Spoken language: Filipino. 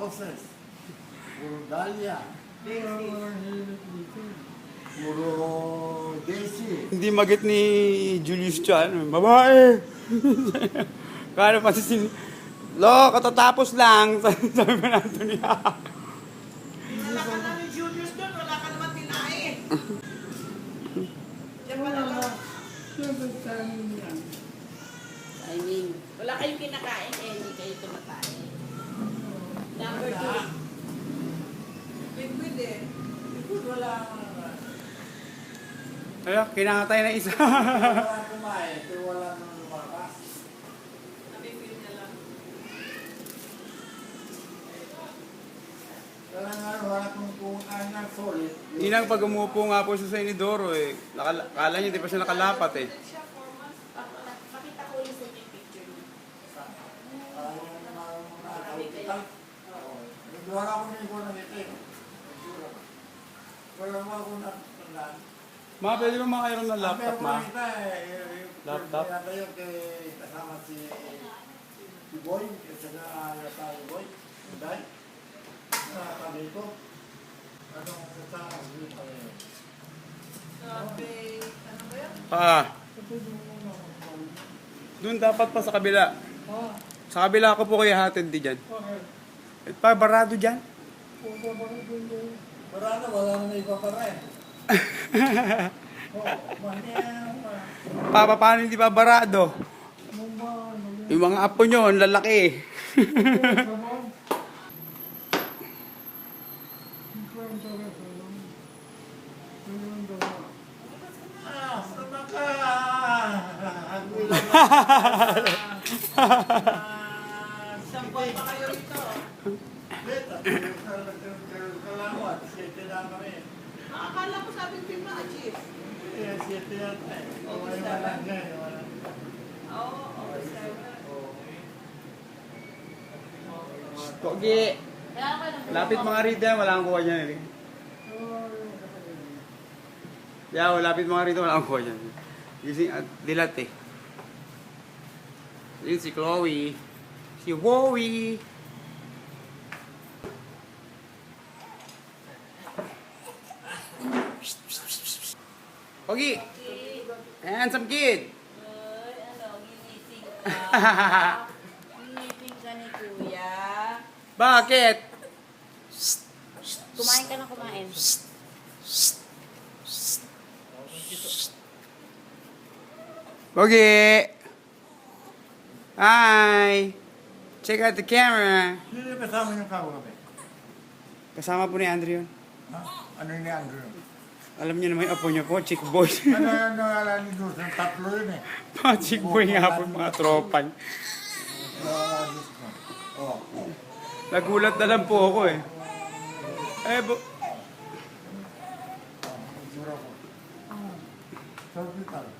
roses. Puro dahlia. Puro daisy. Hindi magit ni Julius Chan. Babae! Kaya pati Lo, katatapos lang. Sabi mo na Anthony. Wala ka na ni Julius doon, wala ka naman tinae. Diyan pa lang. I mean, wala kayong kinakain eh, hindi kayo tumatae. Number 2. Liquid eh. Liquid wala. Ayun, kinakatay na isa. Wala kumain, pero wala nang lumakas. Nabibili na lang. Kaya nga, wala kung ng solid. Inang pag umupo nga po siya sa Inidoro eh. Kala niya di pa siya nakalapat eh. Pakita ko yung sa yung picture niya. Wala akong nego na nito eh. Wala mo akong natandaan. Mga pwede ba makairon ng laptop, ma? Laptop? Kaya kayo kay kasama si Boy, kasi na yata yung Boy. Dahil, nakatabi ko. Anong kasama si Boy? Sabi, ano ba yan? Doon dapat pa sa kabila. Sa kabila ako po kaya hatid di dyan. Pa, barado dyan? Marana, wala na iba pa rin. Papa, paano hindi ba barado? Yung mga apo nyo, ang lalaki. Sama ka! Isang buwan pa kayo rito. Kalawat, siyete na kami. Akala ko sabi ko yung ma-achieve. Siyete yata eh. Wala nga eh. Oo, over 7. Pogi! Lapit mga rito, wala kang kuha dyan eh. Yeah, lapit mga rito, wala kang kuha dyan. Gising at dilat eh. Yun si Chloe. Si Wowie. Pogi! Handsome kid! Ay, ano, ginising ka. Ginising ka ni Kuya. Bakit? Kumain ka na kumain. Pogi! Hi! Check out the camera. Sino yung kasama yung kagabi? Kasama po ni Andrew yun. Ha? Ano yung ni Andrew? Alam niyo naman yung apo niyo po, chick boy. Ano yung nangalan ni Diyos? Ang tatlo yun eh. Mga chick boy nga po, mga tropa. Oh. Nagulat na lang po ako eh. Eh, Sura ko. Sa hospital.